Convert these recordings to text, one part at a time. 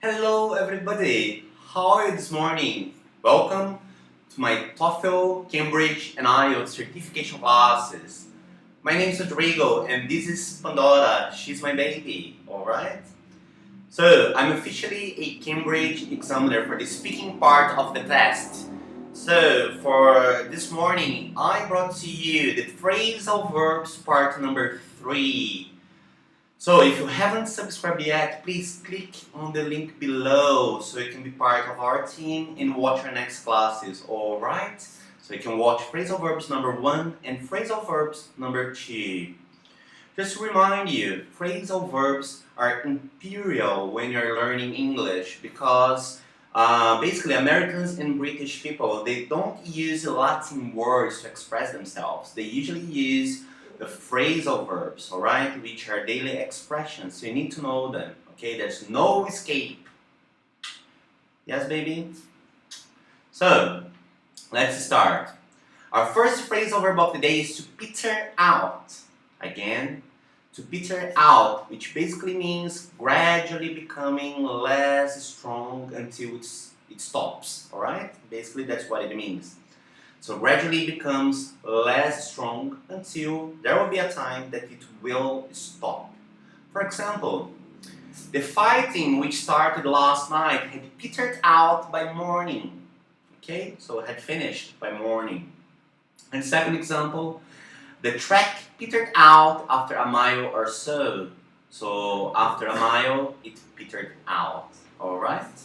Hello everybody, how are you this morning? Welcome to my TOEFL, Cambridge and IELTS certification classes. My name is Rodrigo and this is Pandora, she's my baby, alright? So, I'm officially a Cambridge examiner for the speaking part of the test. So, for this morning, I brought to you the phrasal verbs part number 3. So if you haven't subscribed yet, please click on the link below so you can be part of our team and watch our next classes, alright? So you can watch phrasal verbs number 1 and phrasal verbs number 2. Just to remind you, phrasal verbs are imperial when you're learning English because basically Americans and British people, they don't use Latin words to express themselves. They usually use the phrasal verbs, alright, which are daily expressions, so you need to know them, okay? There's no escape. Yes, baby? So, let's start. Our first phrasal verb of the day is to peter out. Again, to peter out, which basically means gradually becoming less strong until it stops, alright? Basically, that's what it means. So gradually becomes less strong until there will be a time that it will stop. For example, the fighting which started last night had petered out by morning. Okay, so it had finished by morning. And second example, the track petered out after a mile or so. So after a mile, it petered out. Alright?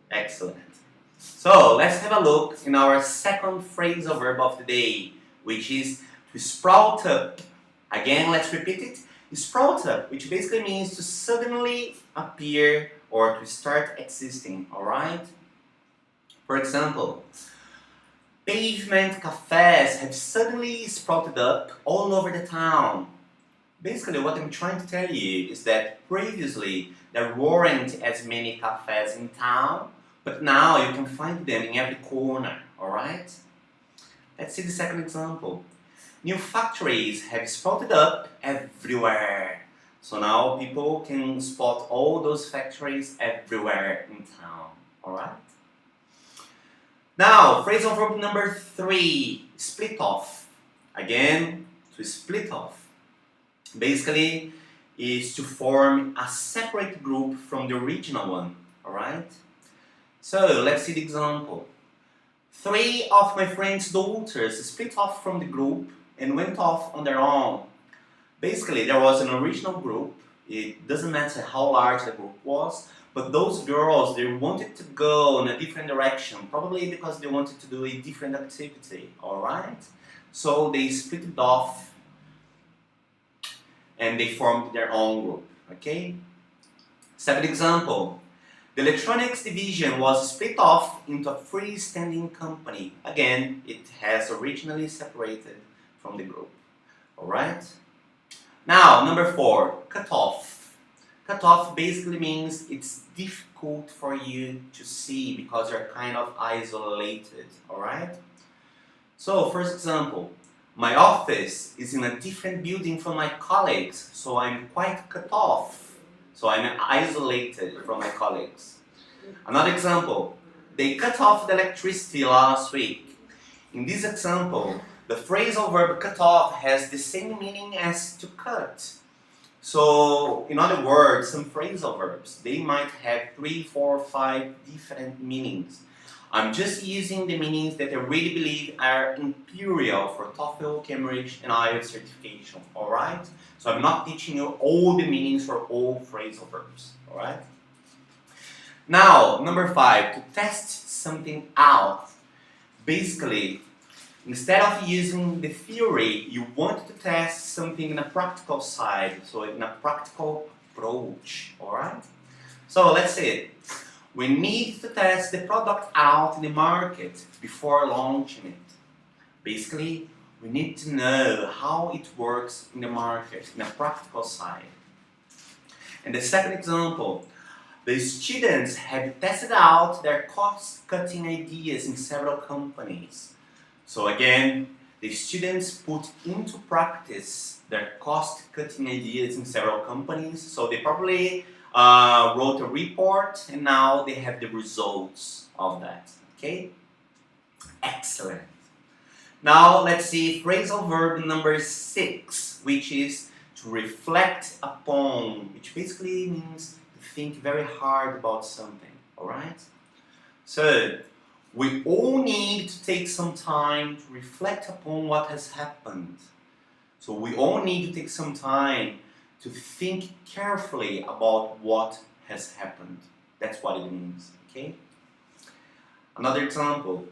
Excellent. So let's have a look in our second phrasal verb of the day, which is to sprout up. Again, let's repeat it. Sprout up, which basically means to suddenly appear or to start existing, alright? For example, pavement cafes have suddenly sprouted up all over the town. Basically, what I'm trying to tell you is that previously there weren't as many cafes in town, but now you can find them in every corner, alright? Let's see the second example. New factories have sprouted up everywhere. So now people can spot all those factories everywhere in town, alright? Now, phrasal verb number 3, split off. Again, to split off. Basically, is to form a separate group from the original one, alright? So, let's see the example. 3 of my friend's daughters split off from the group and went off on their own. Basically, there was an original group. It doesn't matter how large the group was, but those girls, they wanted to go in a different direction, probably because they wanted to do a different activity, alright? So, they split it off and they formed their own group, okay? Second example. The electronics division was split off into a freestanding company. Again, it has originally separated from the group. Alright? Now, number 4, cut off. Cut off basically means it's difficult for you to see because you're kind of isolated. Alright? So, first example. My office is in a different building from my colleagues, so I'm quite cut off. So I'm isolated from my colleagues. Another example, they cut off the electricity last week. In this example, the phrasal verb cut off has the same meaning as to cut. So, in other words, some phrasal verbs, they might have 3, 4, 5 different meanings. I'm just using the meanings that I really believe are imperial for TOEFL, Cambridge and IELTS certification, alright? So I'm not teaching you all the meanings for all phrasal verbs, alright? Now, number 5, to test something out. Basically, instead of using the theory, you want to test something in a practical side, so in a practical approach, alright? So let's see it. We need to test the product out in the market before launching it. Basically, we need to know how it works in the market, in a practical side. And the second example, the students have tested out their cost-cutting ideas in several companies. So again, the students put into practice their cost-cutting ideas in several companies, so they probably wrote a report, and now they have the results of that. Okay? Excellent. Now let's see phrasal verb number 6, which is to reflect upon, which basically means to think very hard about something. Alright? So, we all need to take some time to reflect upon what has happened. So we all need to take some time to think carefully about what has happened. That's what it means, okay? Another example.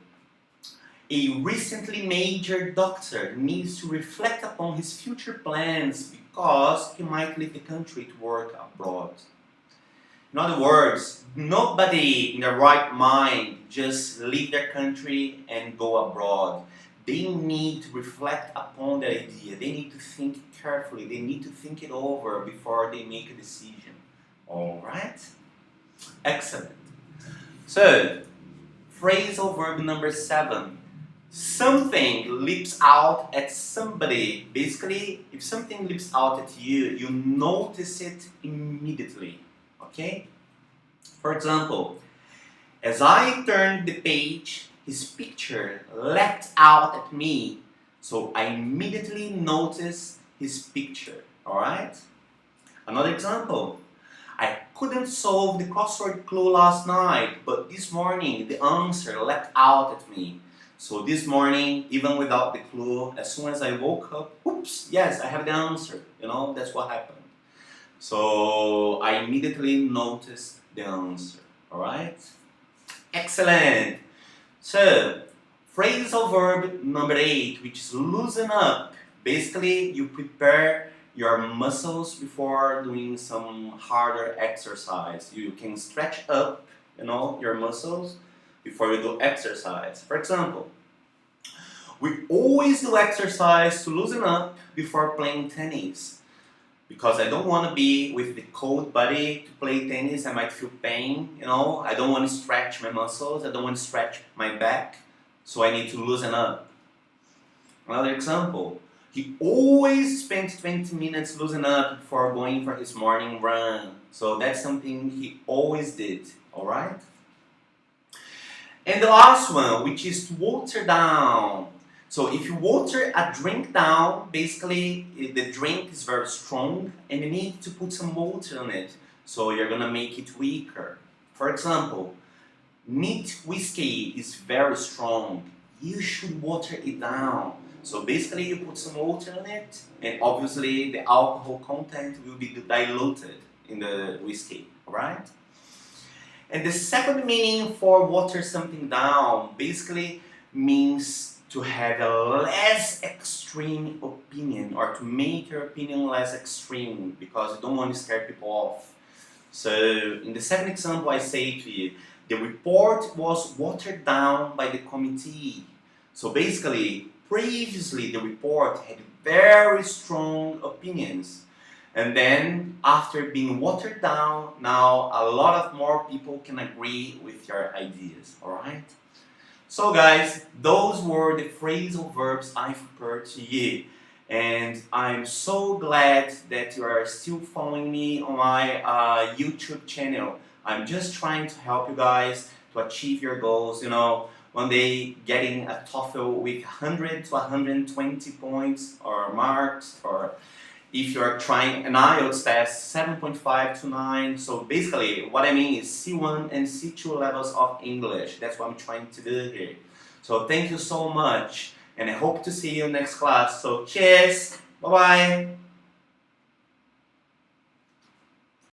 A recently majored doctor needs to reflect upon his future plans because he might leave the country to work abroad. In other words, nobody in their right mind just leave their country and go abroad. They need to reflect upon the idea. They need to think carefully. They need to think it over before they make a decision. Alright? Excellent. So, phrasal verb number 7. Something leaps out at somebody. Basically, if something leaps out at you, you notice it immediately. Okay? For example, as I turned the page, his picture leapt out at me, so I immediately noticed his picture. Alright? Another example. I couldn't solve the crossword clue last night, but this morning the answer leapt out at me. So this morning, even without the clue, as soon as I woke up, oops, yes, I have the answer. You know, that's what happened. So I immediately noticed the answer. Alright? Excellent! So, phrasal verb number 8, which is loosen up. Basically, you prepare your muscles before doing some harder exercise. You can stretch up, your muscles before you do exercise. For example, we always do exercise to loosen up before playing tennis. Because I don't want to be with the cold body to play tennis. I might feel pain, I don't want to stretch my muscles. I don't want to stretch my back. So I need to loosen up. Another example. He always spends 20 minutes loosening up before going for his morning run. So that's something he always did. Alright? And the last one, which is to water down. So if you water a drink down, basically the drink is very strong and you need to put some water on it. So you're gonna make it weaker. For example, neat whiskey is very strong. You should water it down. So basically you put some water on it and obviously the alcohol content will be diluted in the whiskey, alright? And the second meaning for water something down basically means to have a less extreme opinion or to make your opinion less extreme because you don't want to scare people off. So in the second example I say to you, the report was watered down by the committee. So basically, previously the report had very strong opinions. And then after being watered down, now a lot of more people can agree with your ideas, alright? So guys, those were the phrasal verbs I prepared to you. And I'm so glad that you are still following me on my YouTube channel. I'm just trying to help you guys to achieve your goals, one day getting a TOEFL with 100 to 120 points or marks, or if you're trying an IELTS test, 7.5 to 9. So basically, what I mean is C1 and C2 levels of English. That's what I'm trying to do here. So thank you so much, and I hope to see you next class. So cheers! Bye-bye!